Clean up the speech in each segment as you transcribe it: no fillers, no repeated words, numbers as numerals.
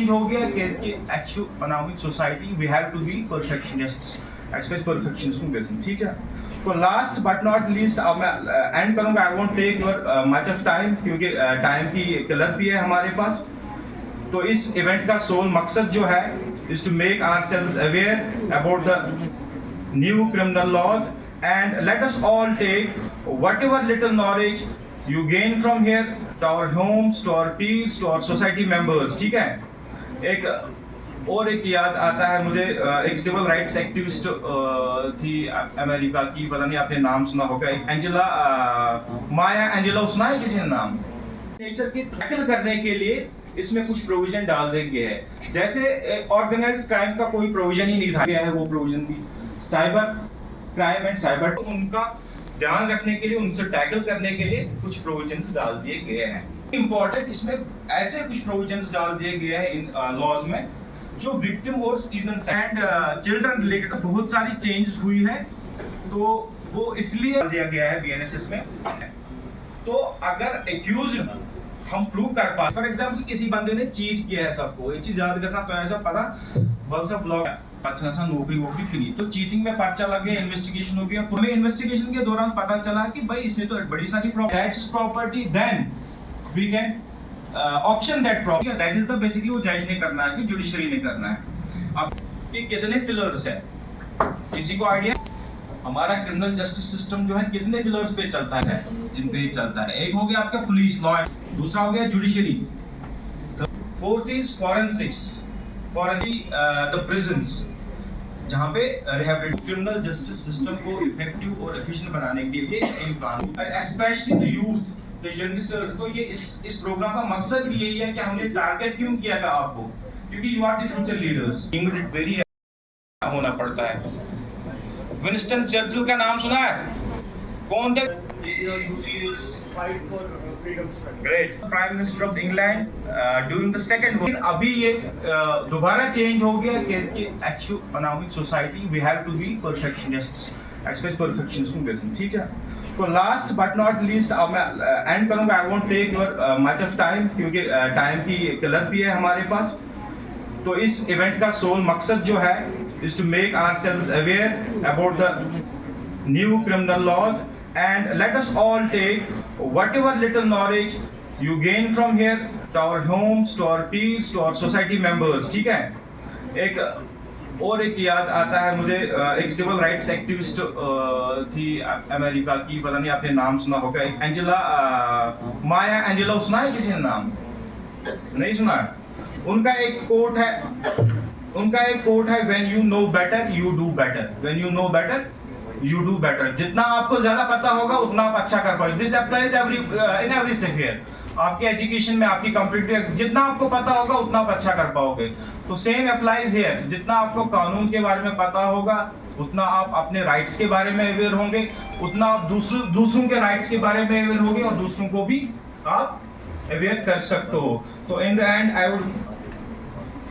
Change हो गया कि actual economic society we have to be perfectionists express perfectionism basis, ठीक है। तो लास्ट बट नॉट लीस्ट अब मैं एंड करूंगा, I won't take your much of time क्योंकि टाइम की किल्लत भी है हमारे पास। तो इस इवेंट का सोल मकसद जो है is to make ourselves aware about the new criminal laws and let us all take whatever little knowledge you gain from here to our homes, to our peers, to our society members, ठीक है। एक याद आता है मुझे, एक civil rights activist थी America की, पता नहीं आपने नाम सुना होगा, एक एंजेला माया एंजेलो, सुना है किसी ने नाम? नेचर की टैकल करने के लिए इसमें कुछ प्रोविजन डाल देंगे है, जैसे ऑर्गेनाइज्ड क्राइम का कोई प्रोविजन ही नहीं था, है वो प्रोविजन भी साइबर क्राइम एंड साइबर, तो उनका ध्यान रखने के लिए, उनसे टैकल करने के लिए कुछ प्रोविजंस डाल दिए गए हैं। इंपॉर्टेंट इसमें ऐसे कुछ प्रोविजंस डाल दिए गए हैं इन लॉज में जो विक्टिम और सिटीजन एंड चिल्ड्रन रिलेटेड बहुत सारी चेंजेस हुई है, तो वो इसलिए डाल दिया गया है बीएनएसएस में। तो अगर एक्यूज्ड हम प्रूव कर पाए, फॉर एग्जांपल किसी बंदे ने चीट किया है सबको, एक चीज याद रखना, तो ऐसा पता वलसा ब्लॉग अच्छा सा नौकरी फिरी, तो चीटिंग में पर्चा लग गया, इन्वेस्टिगेशन हो गया, पूरे इन्वेस्टिगेशन के दौरान पता चला कि भाई इसने तो बड़ी सारी property, then we can auction that property, that is the basically वो जज ने करना है कि जुडिशरी ने करना है। अब कि कितने पिलर्स है, किसी को आइडिया? हमारा क्रिमिनल जस्टिस सिस्टम जो है कितने पिलर्स पे चलता है, जिन पे चलता है? एक हो गया आपका पुलिस लॉ, दूसरा हो गया judiciary, fourth is forensics, the prisons, जहां पे क्रिमिनल जस्टिस सिस्टम को इफेक्टिव और एफिशिएंट बनाने के लिए इन कानून, specially the youth, the youngsters को, ये इस प्रोग्राम का मकसद भी यही है कि हमने टारगेट क्यों किया था आपको, क्योंकि you are the future leaders. Very होना पड़ता है। विंस्टन चर्चिल का नाम सुना है? कौन थे? Great prime minister of England during the second war. अभी ये दोबारा चेंज हो गया कि actual economic society we have to be perfectionists express perfectionism basis, ठीक है। तो लास्ट बट नॉट लीस्ट अब मैं एंड करूंगा, I won't take your much of time क्योंकि टाइम की किल्लत भी है हमारे पास। तो इस इवेंट का सोल मकसद जो है is to make ourselves aware about the new criminal laws and let us all take whatever little knowledge you gain from here to our homes, to our peers, to our society members, ठीक है। एक याद आता है मुझे, एक civil rights activist थी America की, पता नहीं आपने नाम सुना होगा, एक एंजेला माया एंजेलो, सुना है किसी ने नाम? नहीं सुना है? उनका एक कोट है when you know better you do better, when you know better you do better। जितना आपको ज्यादा पता होगा उतना आप अच्छा कर पाओगे। This applies in every sphere, आपकी एजुकेशन में, आपकी कॉम्पिटिटिव, जितना आपको पता होगा उतना आप अच्छा कर पाओगे। तो सेम अप्लाइज हियर, जितना आपको कानून के बारे में पता होगा उतना आप अपने राइट्स के बारे में अवेयर होंगे, उतना आप दूसरों के राइट्स के बारे में अवेयर होंगे और दूसरों को भी आप अवेयर कर सकते हो। तो in the and I would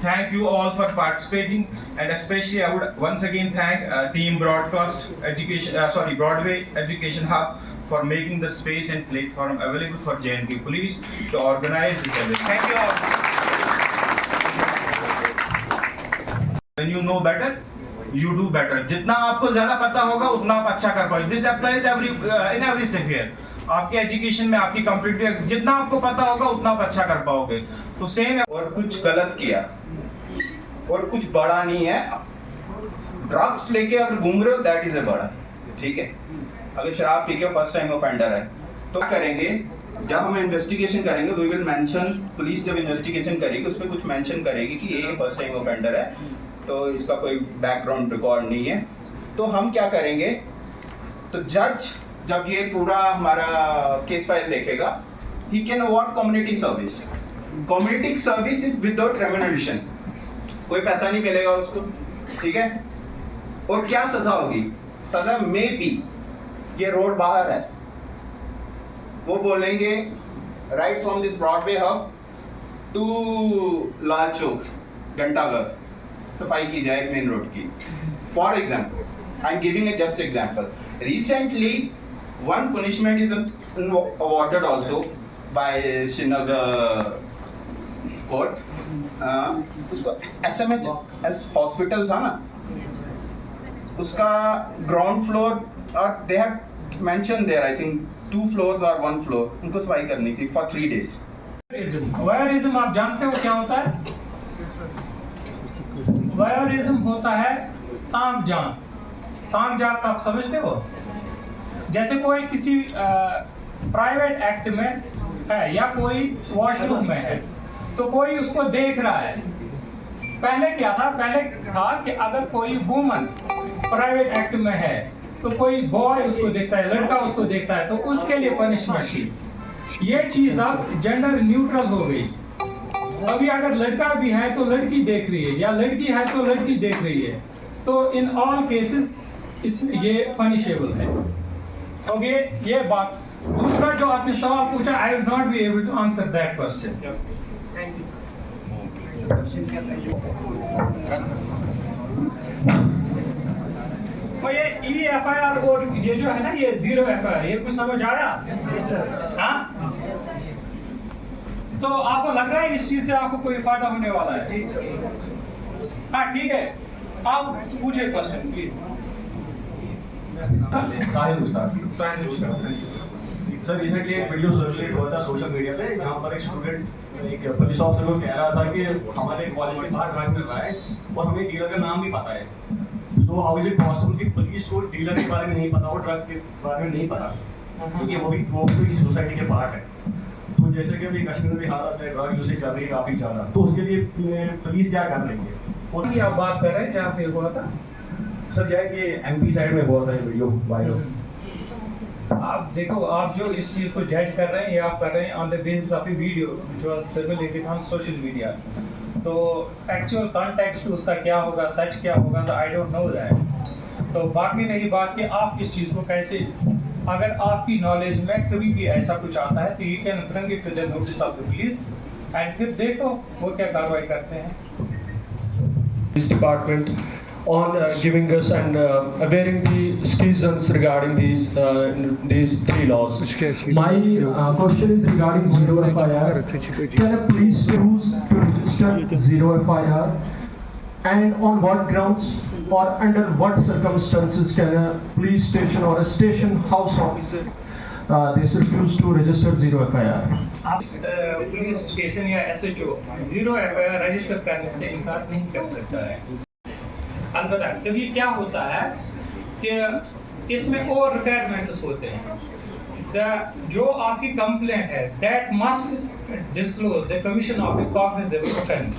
thank you all for participating, and especially I would once again thank Team Broadway Education Hub for making the space and platform available for JNK Police to organize this event. Thank you all. When you know better, you do better. जितना आपको ज्यादा पता होगा उतना आप अच्छा कर पाओगे। This applies in every sphere. आपकी एजुकेशन में, आपकी कॉम्पिटिटिव, जितना आपको पता होगा उतना आप अच्छा कर पाओगे। तो सेम है। और कुछ गलत किया और कुछ बड़ा नहीं है, ड्रग्स लेके अगर घूम रहे हो दैट इज ए बड़ा, ठीक है। अगर शराब पी के फर्स्ट टाइम ऑफेंडर है तो क्या करेंगे, जब हम इन्वेस्टिगेशन करेंगे वी विल मेंशन, पुलिस जब इन्वेस्टिगेशन करेगी उसमें कुछ मेंशन करेगी कि ये फर्स्ट टाइम ऑफेंडर है, तो इसका कोई बैकग्राउंड रिकॉर्ड नहीं है। तो हम क्या करेंगे, तो जज जब ये पूरा हमारा केस फाइल देखेगा, he can award community service. Community service is without remuneration, कोई पैसा नहीं मिलेगा उसको, ठीक है। और क्या सजा होगी, सजा में भी, ये रोड बाहर है, वो बोलेंगे right from this Broadway hub to Lal Chowk Ghantaghar सफाई की जाए मेन रोड की। For example, I am giving a just example, recently one punishment is awarded also by Srinagar court, उसको SMH हॉस्पिटल था ना, उसका ground floor, they have mention there I think 2 floors और 1 floor, उनको सफाई करनी थी फॉर 3 days। वोयरिज्म आप जानते हो क्या होता है? वोयरिज्म होता है ताक झांक आप समझते हो? जैसे कोई किसी प्राइवेट एक्ट में है या कोई वॉशरूम में है तो कोई उसको देख रहा है। पहले क्या था? पहले था कि अगर कोई वुमन प्राइवेट एक्ट में है तो कोई बॉय उसको देखता है, लड़का उसको देखता है, तो उसके लिए पनिशमेंट थी। ये चीज अब जेंडर न्यूट्रल हो गई। अभी अगर लड़का भी है तो लड़की देख रही है, या लड़की है तो लड़की देख रही है, तो इन ऑल केसेस इसमें ये पनिशेबल है। तो ये बात। दूसरा जो आपने सवाल पूछा, I will not be able to answer that question. तो ये EFIR और ये जो है ना, ये 0 FIR, ये कुछ समझ आया? हाँ? तो आपको लग रहा है इस चीज से आपको कोई फायदा होने वाला है? हाँ ठीक है, आप पूछे क्वेश्चन प्लीज। सर रिसेंटली एक वीडियो सर्कुलेट हुआ था सोशल मीडिया पे, जहाँ पर एक स्टूडेंट एक पुलिस ऑफिसर को कह रहा था कि हमारे कॉलेज के बाहर ड्रग मिल रहा है और हमें डीलर का नाम भी पता है। So how is it possible कि पुलिस को डीलर के बारे में नहीं पता हो, ड्रग के बारे में नहीं पता, क्योंकि वो भी किसी सोसाइटी के पार्ट है। तो जैसे कि अभी कश्मीर में भी हालत है, ड्रग यूसेज चल रही है काफी ज्यादा, तो उसके लिए पुलिस क्या कर रही है? और आप बात कर रहे हैं जहाँ पे हुआ था सर शायद ये MP साइड में हुआ था ये वीडियो वायरल। आप देखो, आप जो इस चीज को जज कर रहे हैं, ये आप कर रहे हैं on the basis of A video which was circulated on social media. तो एक्चुअल कॉन्टेक्स्ट उसका क्या होगा, सच क्या होगा, तो आई डोंट नो दैट। तो बाकी रही बात कि आप इस चीज को कैसे, अगर आपकी नॉलेज में कभी भी ऐसा कुछ आता है तो you can bring it to the notice of the police and फिर देखो वो क्या कार्रवाई करते हैं। This department on giving us and awareing the citizens regarding these 3 laws. My question is regarding 0 FIR. Can a police choose to register 0 FIR, and on what grounds or under what circumstances can a police station or a station house officer they refuse to register 0 FIR? आप police station या SHO 0 FIR register करने से इनकार नहीं कर सकता है। अलबत्ता कभी क्या होता है कि इसमें और रिक्वायरमेंट्स होते हैं। जो आपकी कंप्लेंट है that must disclose the commission of the cognizable offence.